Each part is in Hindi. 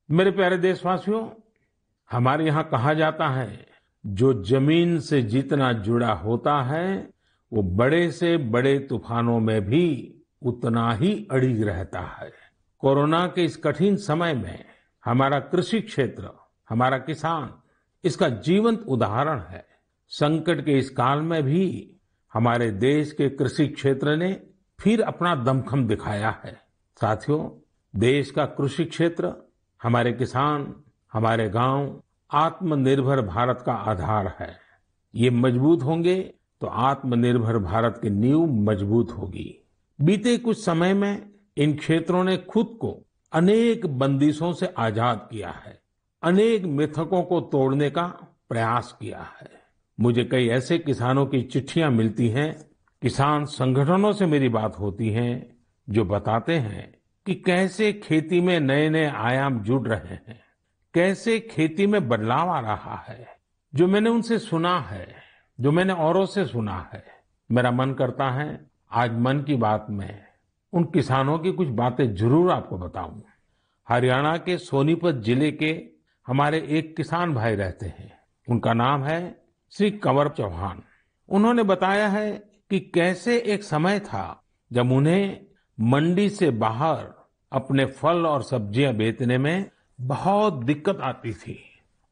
मेरे प्यारे देशवासियों, हमारे यहाँ कहा जाता है, जो जमीन से जितना जुड़ा होता है वो बड़े से बड़े तूफानों में भी उतना ही अड़िग रहता है। कोरोना के इस कठिन समय में हमारा कृषि क्षेत्र, हमारा किसान इसका जीवंत उदाहरण है। संकट के इस काल में भी हमारे देश के कृषि क्षेत्र ने फिर अपना दमखम दिखाया है। साथियों, देश का कृषि क्षेत्र, हमारे किसान, हमारे गांव आत्मनिर्भर भारत का आधार है। ये मजबूत होंगे तो आत्मनिर्भर भारत की नींव मजबूत होगी। बीते कुछ समय में इन क्षेत्रों ने खुद को अनेक बंदिशों से आजाद किया है, अनेक मिथकों को तोड़ने का प्रयास किया है। मुझे कई ऐसे किसानों की चिट्ठियां मिलती हैं, किसान संगठनों से मेरी बात होती है, जो बताते हैं कि कैसे खेती में नए नए आयाम जुड़ रहे हैं, कैसे खेती में बदलाव आ रहा है। जो मैंने उनसे सुना है, जो मैंने औरों से सुना है, मेरा मन करता है आज मन की बात में उन किसानों की कुछ बातें जरूर आपको बताऊं। हरियाणा के सोनीपत जिले के हमारे एक किसान भाई रहते हैं, उनका नाम है श्री कंवर चौहान। उन्होंने बताया है कि कैसे एक समय था जब उन्हें मंडी से बाहर अपने फल और सब्जियां बेचने में बहुत दिक्कत आती थी।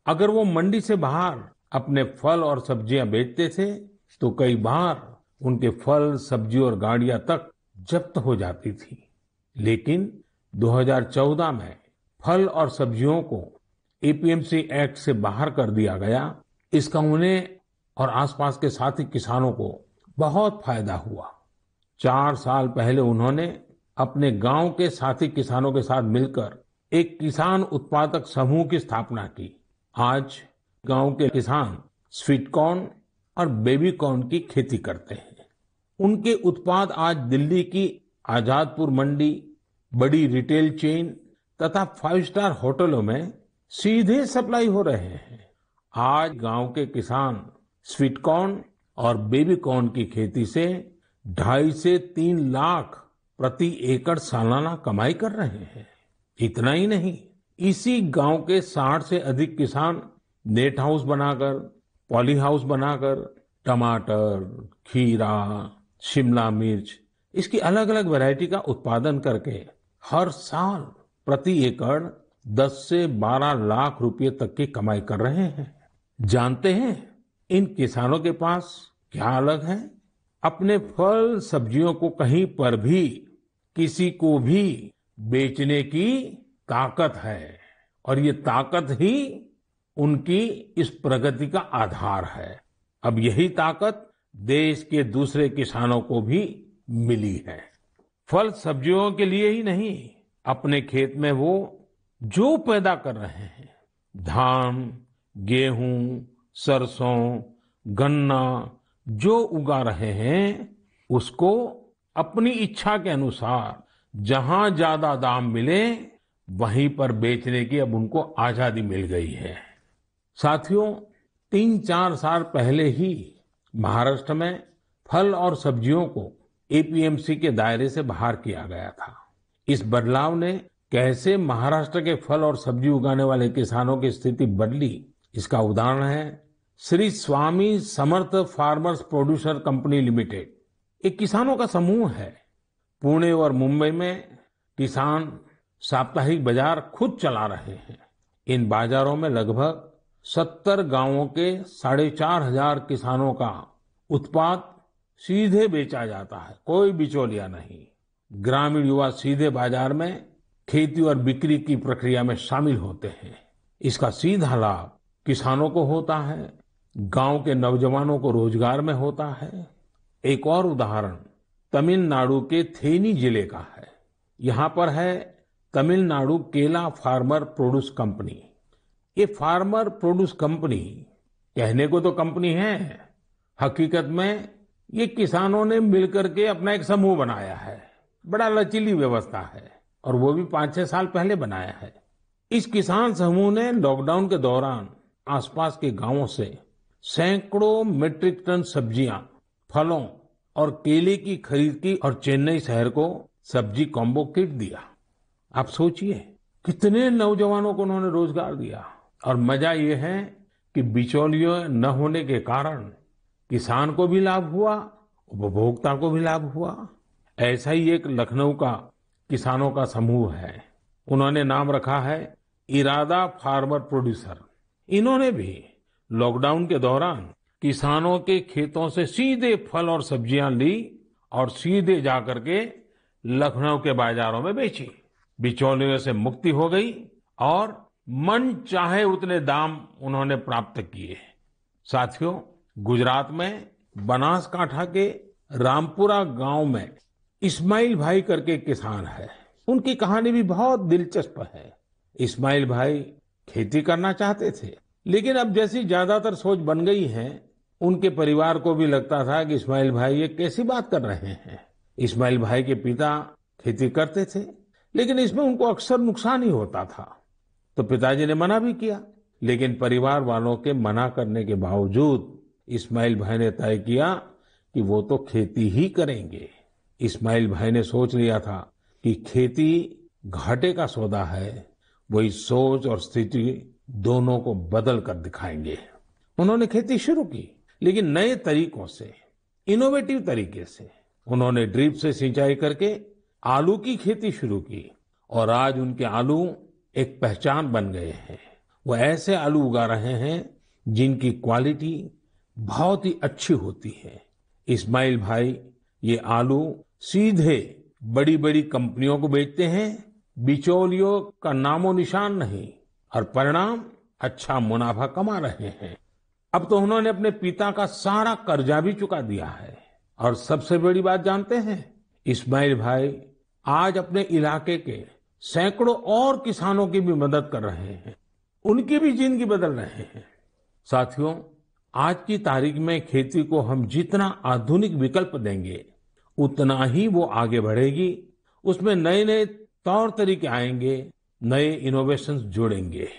अगर वो मंडी से बाहर अपने फल और सब्जियां बेचते थे तो कई बार उनके फल, सब्जी और गाड़ियां तक जब्त हो जाती थी। लेकिन 2014 में फल और सब्जियों को एपीएमसी एक्ट से बाहर कर दिया गया। इसका उन्हें और आसपास के साथी किसानों को बहुत फायदा हुआ। 4 साल पहले उन्होंने अपने गांव के साथी किसानों के साथ मिलकर एक किसान उत्पादक समूह की स्थापना की। आज गांव के किसान स्वीट कॉर्न और बेबी कॉर्न की खेती करते हैं। उनके उत्पाद आज दिल्ली की आजादपुर मंडी, बड़ी रिटेल चेन तथा 5 स्टार होटलों में सीधे सप्लाई हो रहे हैं। आज गांव के किसान स्वीट कॉर्न और बेबी कॉर्न की खेती से 2.5 से 3 लाख प्रति एकड़ सालाना कमाई कर रहे हैं। इतना ही नहीं, इसी गांव के 60 से अधिक किसान नेट हाउस बनाकर, पॉली हाउस बनाकर टमाटर, खीरा, शिमला मिर्च, इसकी अलग अलग वैरायटी का उत्पादन करके हर साल प्रति एकड़ 10 से 12 लाख रुपए तक की कमाई कर रहे हैं। जानते हैं इन किसानों के पास क्या अलग है? अपने फल सब्जियों को कहीं पर भी, किसी को भी बेचने की ताकत है, और ये ताकत ही उनकी इस प्रगति का आधार है। अब यही ताकत देश के दूसरे किसानों को भी मिली है। फल सब्जियों के लिए ही नहीं, अपने खेत में वो जो पैदा कर रहे हैं, धान, गेहूं, सरसों, गन्ना, जो उगा रहे हैं, उसको अपनी इच्छा के अनुसार जहां ज्यादा दाम मिले वहीं पर बेचने की अब उनको आजादी मिल गई है। साथियों, 3-4 साल पहले ही महाराष्ट्र में फल और सब्जियों को एपीएमसी के दायरे से बाहर किया गया था। इस बदलाव ने कैसे महाराष्ट्र के फल और सब्जी उगाने वाले किसानों की स्थिति बदली, इसका उदाहरण है Shri Swami Samarth farmers producer company limited. एक किसानों का समूह है। पुणे और मुंबई में किसान साप्ताहिक बाजार खुद चला रहे हैं। इन बाजारों में लगभग 70 गांवों के 4,500 किसानों का उत्पाद सीधे बेचा जाता है, कोई बिचौलिया नहीं। ग्रामीण युवा सीधे बाजार में खेती और बिक्री की प्रक्रिया में शामिल होते हैं। इसका सीधा लाभ किसानों को होता है, गांव के नौजवानों को रोजगार में होता है। एक और उदाहरण तमिलनाडु के थेनी जिले का है। यहाँ पर है तमिलनाडु केला फार्मर प्रोड्यूस कंपनी। ये फार्मर प्रोड्यूस कंपनी कहने को तो कंपनी है, हकीकत में ये किसानों ने मिलकर के अपना एक समूह बनाया है। बड़ा लचीली व्यवस्था है और वो भी 5-6 साल पहले बनाया है। इस किसान समूह ने लॉकडाउन के दौरान आसपास के गांवों से सैकड़ों मीट्रिक टन सब्जियां, फलों और केले की खरीद की और चेन्नई शहर को सब्जी कॉम्बो किट दिया। आप सोचिए, कितने नौजवानों को उन्होंने रोजगार दिया। और मजा ये है कि बिचौलियों न होने के कारण किसान को भी लाभ हुआ, उपभोक्ता को भी लाभ हुआ। ऐसा ही एक लखनऊ का किसानों का समूह है, उन्होंने नाम रखा है इरादा फार्मर प्रोड्यूसर। इन्होंने भी लॉकडाउन के दौरान किसानों के खेतों से सीधे फल और सब्जियां ली और सीधे जाकर के लखनऊ के बाजारों में बेची। बिचौलियों से मुक्ति हो गई और मन चाहे उतने दाम उन्होंने प्राप्त किए। साथियों, गुजरात में बनासकांठा के रामपुरा गांव में इस्माइल भाई करके किसान है। उनकी कहानी भी बहुत दिलचस्प है। इस्माइल भाई खेती करना चाहते थे, लेकिन अब जैसी ज्यादातर सोच बन गई है, उनके परिवार को भी लगता था कि इस्माइल भाई ये कैसी बात कर रहे हैं। इस्माइल भाई के पिता खेती करते थे, लेकिन इसमें उनको अक्सर नुकसान ही होता था। तो पिताजी ने मना भी किया, लेकिन परिवार वालों के मना करने के बावजूद इस्माइल भाई ने तय किया कि वो तो खेती ही करेंगे। इस्माइल भाई ने सोच लिया था कि खेती घाटे का सौदा है, वही सोच और स्थिति दोनों को बदल कर दिखाएंगे। उन्होंने खेती शुरू की, लेकिन नए तरीकों से, इनोवेटिव तरीके से। उन्होंने ड्रिप से सिंचाई करके आलू की खेती शुरू की और आज उनके आलू एक पहचान बन गए हैं। वो ऐसे आलू उगा रहे हैं जिनकी क्वालिटी बहुत ही अच्छी होती है। इस्माइल भाई ये आलू सीधे बड़ी बड़ी कंपनियों को बेचते हैं, बिचौलियों का नामो निशान नहीं, और परिणाम अच्छा मुनाफा कमा रहे हैं। अब तो उन्होंने अपने पिता का सारा कर्जा भी चुका दिया है। और सबसे बड़ी बात जानते हैं, इस्माइल भाई आज अपने इलाके के सैकड़ों और किसानों की भी मदद कर रहे हैं, उनकी भी जिंदगी बदल रहे हैं। साथियों, आज की तारीख में खेती को हम जितना आधुनिक विकल्प देंगे, उतना ही वो आगे बढ़ेगी। उसमें नए नए तौर तरीके आएंगे, नए इनोवेशंस जुड़ेंगे।